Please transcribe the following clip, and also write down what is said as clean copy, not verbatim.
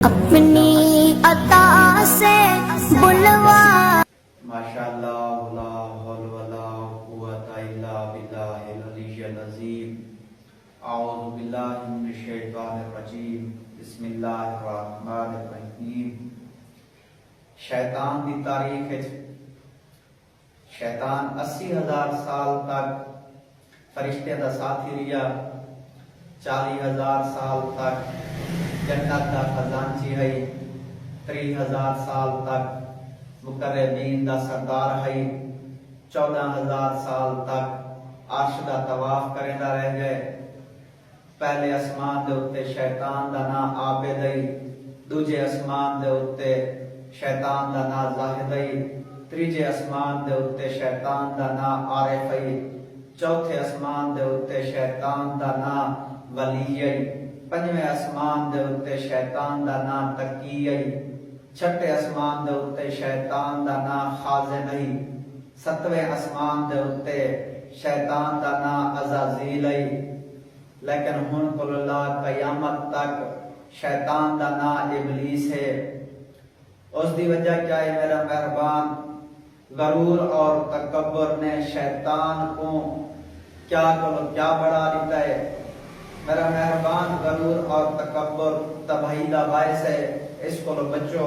اپنی عطا سے بلوا ماشاءاللہ لا حول ولا قوت الا باللہ العلی العظیم اعوذ باللہ من الشیطان الرجیم بسم اللہ الرحمن الرحیم شیطان دی تاریخ شیطان 80,000 سال تک فرشتے دا ساتھی رہا 40,000 سال تک جنت دا خزانچی ہے 30,000 سال تک مقربین دا سردار ہے 14,000 سال تک عرش دا طواف کرندا رہ گئے پہلے اسمان دے اتے شیطان دا نام عابد ہے دوجے اسمان دے اتے شیطان دا نام زاہد ہے تیجے اسمان دے اتے شیطان دا نام عارف ہے چوتھے اسمان دے اتے شیطان دا نام ولی ہے پنجویں اسمان دے اتے شیطان دا نام تقی ہے چھٹے اسمان دے اتے شیطان دا نام خازن ہے ستویں اسمان دے اتے شیطان دا نام عزازیل ہے لیکن ہن کل اللہ قیامت تک شیطان دا نام ابلیس ہے اس دی وجہ کیا ہے میرا مہربان غرور اور تکبر نے شیطان کو کیا بڑھا دیتا ہے میرا مہربان غرور اور تکبر تباہی دا باعث ہے اس کو بچو